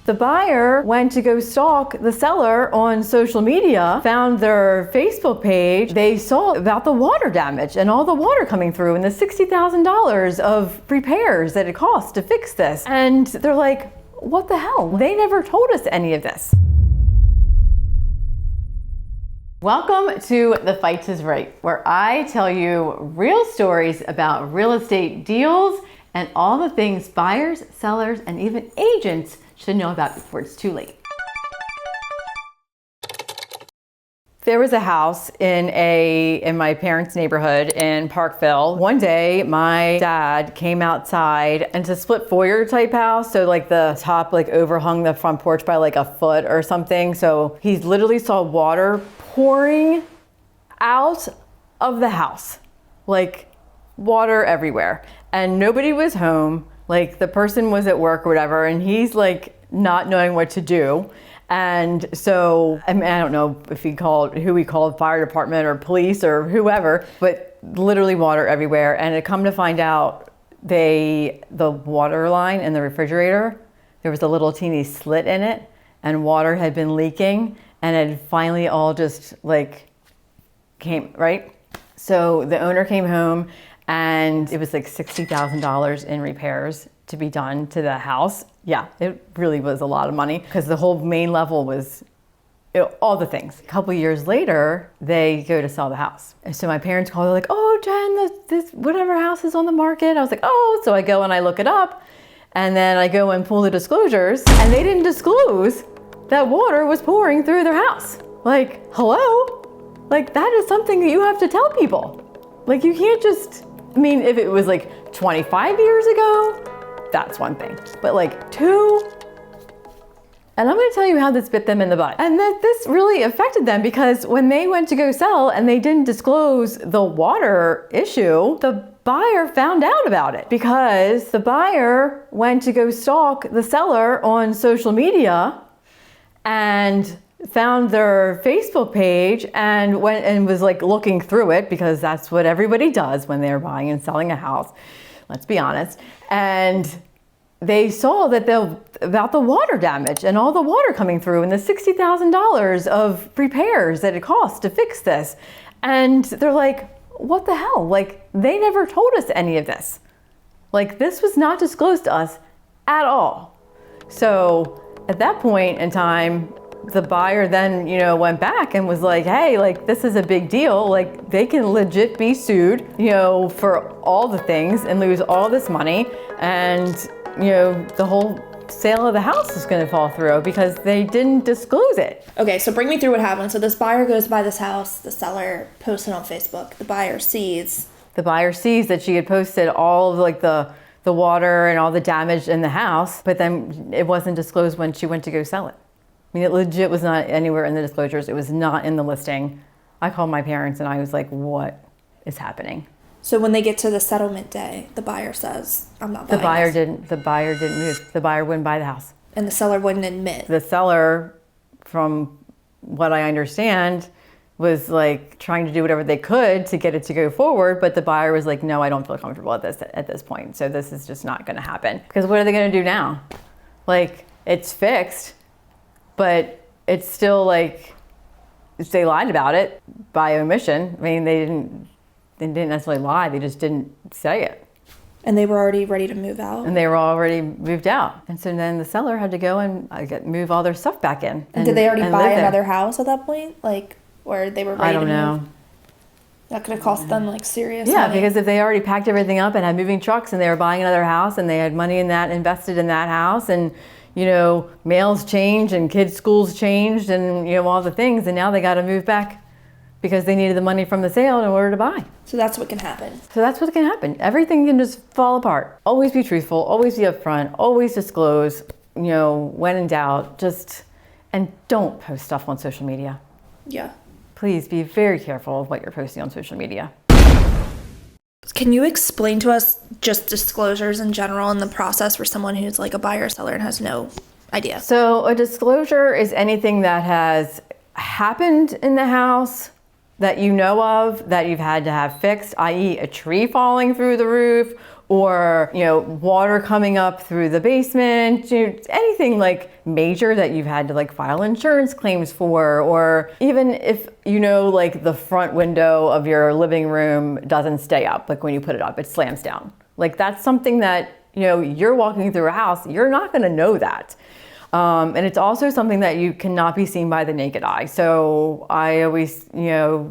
The buyer went to go stalk the seller on social media, found their Facebook page. They saw about the water damage and all the water coming through and the $60,000 of repairs that it cost to fix this. And they're like, what the hell? They never told us any of this. Welcome to The Fitze is Right, where I tell you real stories about real estate deals and all the things buyers, sellers, and even agents should know about before it's too late. There was a house in my parents' neighborhood in Parkville. One day, my dad came outside, and it's a split foyer type house. So like the top overhung the front porch by like a foot or something. So he literally saw water pouring out of the house, like water everywhere. And nobody was home. Like the person was at work or whatever, and he's like not knowing what to do. And so, I don't know if who he called, fire department or police or whoever, but literally water everywhere. And it come to find out, the water line in the refrigerator, there was a little teeny slit in it, and water had been leaking, and it finally all just came, right? So the owner came home, and it was like $60,000 in repairs to be done to the house. Yeah, it really was a lot of money because the whole main level was all the things. A couple of years later, they go to sell the house. And so my parents called, they're like, oh, Jen, this whatever house is on the market. I was like, oh, so I go and I look it up, and then I go and pull the disclosures, and they didn't disclose that water was pouring through their house. Like, hello? Like, that is something that you have to tell people. Like, you can't just, if it was like 25 years ago, that's one thing. But 2, and I'm gonna tell you how this bit them in the butt. And that this really affected them because when they went to go sell and they didn't disclose the water issue, the buyer found out about it because the buyer went to go stalk the seller on social media and found their Facebook page and went and was looking through it, because that's what everybody does when they're buying and selling a house. Let's be honest. And they saw that about the water damage and all the water coming through and the $60,000 of repairs that it cost to fix this. And they're like, what the hell? They never told us any of this. This was not disclosed to us at all. So at that point in time, the buyer then, went back and was like, hey, this is a big deal. They can legit be sued, for all the things and lose all this money. And, the whole sale of the house is going to fall through because they didn't disclose it. Okay, so bring me through what happened. So this buyer goes to buy this house. The seller posts it on Facebook. The buyer sees that she had posted all of the water and all the damage in the house, but then it wasn't disclosed when she went to go sell it. It legit was not anywhere in the disclosures. It was not in the listing. I called my parents and I was like, what is happening? So when they get to the settlement day, the buyer says, I'm not buying The buyer didn't move. The buyer wouldn't buy the house. And the seller wouldn't admit. The seller, from what I understand, was trying to do whatever they could to get it to go forward, but the buyer was like, no, I don't feel comfortable at this point. So this is just not gonna happen. Because what are they gonna do now? It's fixed, but it's still they lied about it by omission. They didn't necessarily lie, they just didn't say it. And they were already ready to move out? And they were already moved out. And so then the seller had to go and move all their stuff back in. And did they already buy another house at that point? Where they were ready to move? I don't know. That could have cost them serious money. Yeah, because if they already packed everything up and had moving trucks and they were buying another house and they had money in that, invested in that house, and mails changed and kids' schools changed and, all the things. And now they got to move back because they needed the money from the sale in order to buy. So that's what can happen. Everything can just fall apart. Always be truthful, always be upfront, always disclose, when in doubt, and don't post stuff on social media. Yeah. Please be very careful of what you're posting on social media. Can you explain to us just disclosures in general and the process for someone who's a buyer or seller and has no idea? So a disclosure is anything that has happened in the house that you know of that you've had to have fixed, i.e. a tree falling through the roof or, water coming up through the basement, anything like major that you've had to like file insurance claims for, or even if, like the front window of your living room doesn't stay up, like when you put it up, it slams down. Like that's something that, you're walking through a house, you're not gonna know that. And it's also something that you cannot be seen by the naked eye. So I always,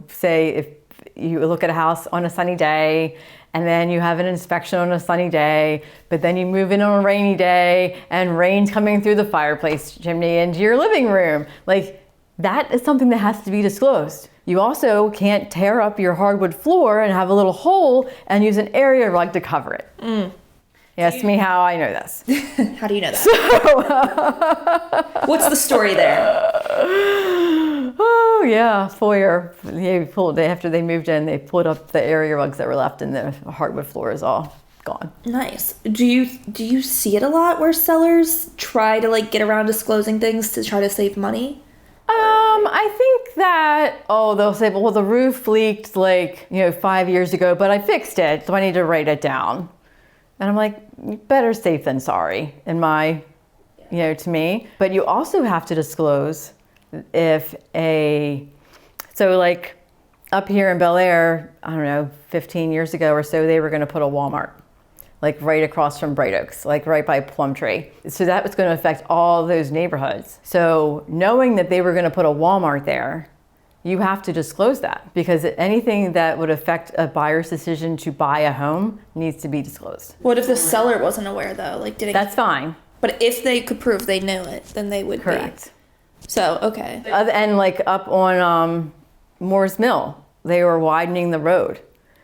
say if you look at a house on a sunny day and then you have an inspection on a sunny day, but then you move in on a rainy day and rain's coming through the fireplace chimney into your living room. Like that is something that has to be disclosed. You also can't tear up your hardwood floor and have a little hole and use an area rug to cover it. Ask me how I know this. How do you know that? What's the story there? Oh yeah, foyer. After they moved in, they pulled up the area rugs that were left, and the hardwood floor is all gone. Nice. Do you see it a lot where sellers try to like get around disclosing things to try to save money? I think that, they'll say, well, the roof leaked 5 years ago, but I fixed it, so I need to write it down. And I'm like, better safe than sorry, to me. But you also have to disclose if up here in Bel Air, 15 years ago or so, they were going to put a Walmart, right across from Bright Oaks, right by Plumtree. So that was going to affect all those neighborhoods. So knowing that they were going to put a Walmart there, you have to disclose that, because anything that would affect a buyer's decision to buy a home needs to be disclosed. What if the seller wasn't aware though? That's fine. But if they could prove they knew it, then they would Correct. be. So, okay. And up on Moore's Mill, they were widening the road.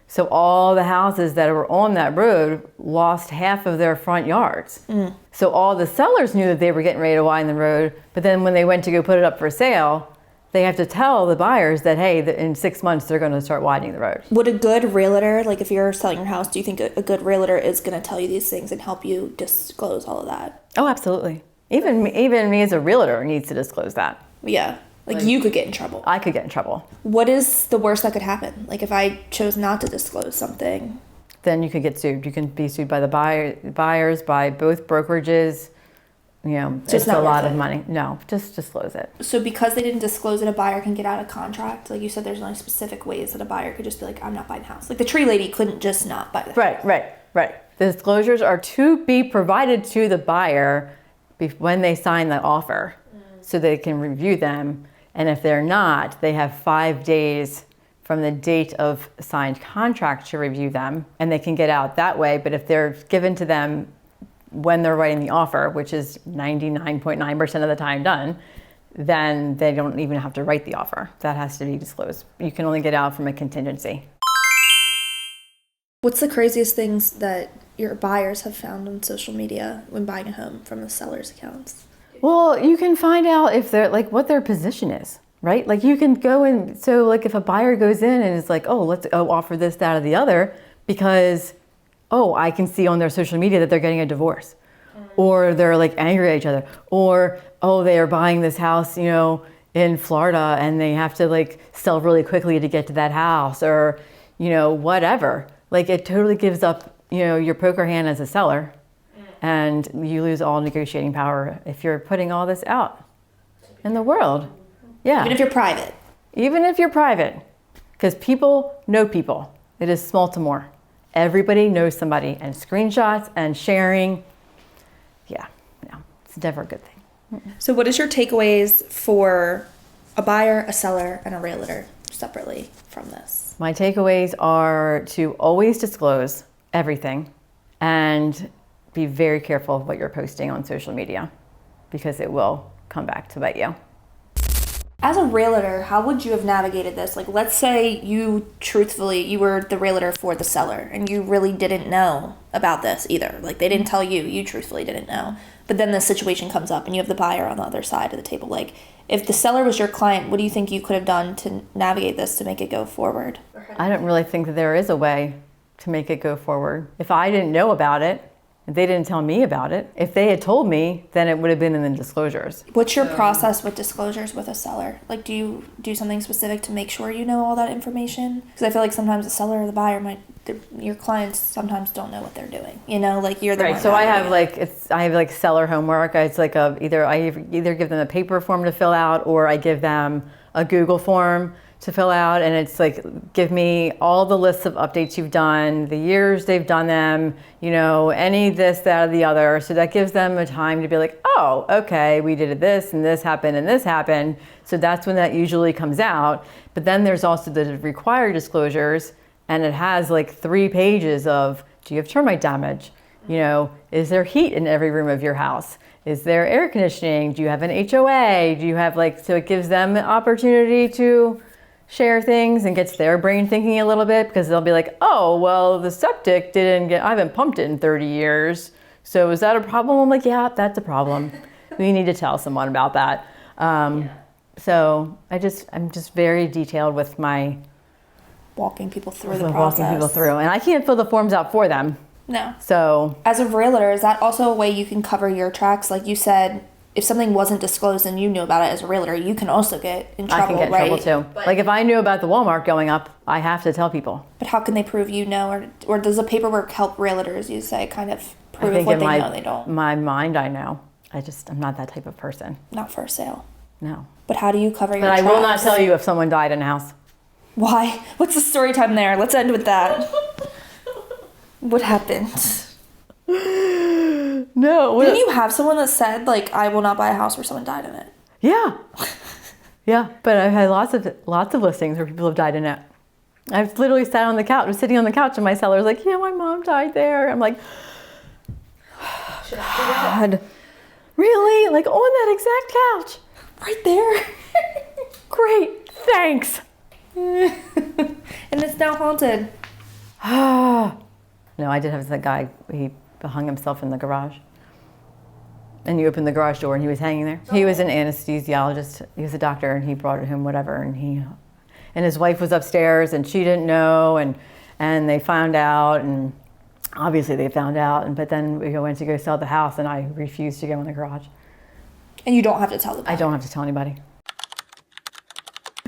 So all the houses that were on that road lost half of their front yards. So all the sellers knew that they were getting ready to widen the road, but then when they went to go put it up for sale, they have to tell the buyers that, hey, in 6 months, they're going to start widening the road. Would a good realtor, if you're selling your house, do you think a good realtor is going to tell you these things and help you disclose all of that? Oh, absolutely. Even me as a realtor needs to disclose that. Yeah. You could get in trouble. I could get in trouble. What is the worst that could happen? If I chose not to disclose something? Then you could get sued. You can be sued by the buyers, by both brokerages. So it's a lot of money. No, just disclose it. So because they didn't disclose it, a buyer can get out of contract? Like you said, there's only specific ways that a buyer could just be like, I'm not buying a house. The tree lady couldn't just not buy the house. Right. The disclosures are to be provided to the buyer when they sign the offer, so they can review them. And if they're not, they have 5 days from the date of signed contract to review them, and they can get out that way. But if they're given to them when they're writing the offer, which is 99.9% of the time done, then they don't even have to write the offer. That has to be disclosed. You can only get out from a contingency. What's the craziest things that your buyers have found on social media when buying a home from the seller's accounts? Well, you can find out if they're what their position is, right? You can go in. So if a buyer goes in and is like, let's offer this, that, or the other, because I can see on their social media that they're getting a divorce, or they're angry at each other, or they are buying this house, in Florida, and they have to sell really quickly to get to that house, or whatever. It totally gives up your poker hand as a seller, and you lose all negotiating power if you're putting all this out in the world. Yeah. Even if you're private, because people know people. It is small to more. Everybody knows somebody, and screenshots and sharing. Yeah, it's never a good thing. So what is your takeaways for a buyer, a seller, and a realtor separately from this? My takeaways are to always disclose everything and be very careful of what you're posting on social media, because it will come back to bite you. As a realtor, how would you have navigated this? Let's say you were the realtor for the seller and you really didn't know about this either. They didn't tell you, you truthfully didn't know. But then the situation comes up and you have the buyer on the other side of the table. If the seller was your client, what do you think you could have done to navigate this to make it go forward? I don't really think that there is a way to make it go forward. If I didn't know about it, they didn't tell me about it. If they had told me, then it would have been in the disclosures. What's your process with disclosures with a seller? Do you do something specific to make sure you know all that information? Because I feel sometimes the seller or the buyer might your clients sometimes don't know what they're doing. You know, like you're the Right. one So I have navigating. like seller homework. It's like either give them a paper form to fill out, or I give them a Google form to fill out, and it's like, give me all the lists of updates you've done, the years they've done them, you know, any this, that, or the other. So that gives them a time to be like, oh, okay, we did this and this happened and this happened. So that's when that usually comes out. But then there's also the required disclosures, and it has like 3 pages of, do you have termite damage? You know, is there heat in every room of your house? Is there air conditioning? Do you have an HOA? Do you have so it gives them an opportunity to share things and gets their brain thinking a little bit, because they'll be like, oh, well, the septic I haven't pumped it in 30 years. So is that a problem? I'm like, yeah, that's a problem. We need to tell someone about that. So I'm just very detailed with my Walking people through the process. walking people through, and I can't fill the forms out for them. No. So As a realtor, is that also a way you can cover your tracks? Like you said, if something wasn't disclosed and you knew about it as a realtor, you can also get in trouble, I can get in right? trouble too. Like if I knew about the Walmart going up, I have to tell people. But how can they prove you know, or does the paperwork help realtors, you say, kind of I prove think what in they know they don't? my mind, I know. I'm not that type of person. Not for sale. No. But how do you cover your But I tracks? will not tell you if someone died in a house. Why? What's the story time there? Let's end with that. What happened? No. Didn't you have someone that said, like, I will not buy a house where someone died in it? Yeah. Yeah, but I've had lots of listings where people have died in it. I've literally sat on the couch, was sitting on the couch, and my seller's like, yeah, my mom died there. I'm like, God, really? Like on that exact couch? Right there. Great, thanks. And it's now haunted. No, I did have that guy, he hung himself in the garage. And you opened the garage door and he was hanging there. He was an anesthesiologist. He was a doctor, and he brought him whatever, and his wife was upstairs and she didn't know, and they found out, and obviously they found out, but then we went to go sell the house and I refused to go in the garage. And you don't have to tell them. I don't have to tell anybody.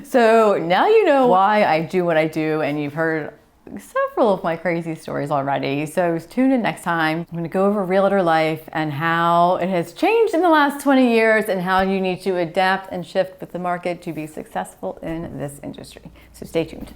So now you know why I do what I do, and you've heard several of my crazy stories already. So tune in next time. I'm going to go over realtor life and how it has changed in the last 20 years and how you need to adapt and shift with the market to be successful in this industry. So stay tuned.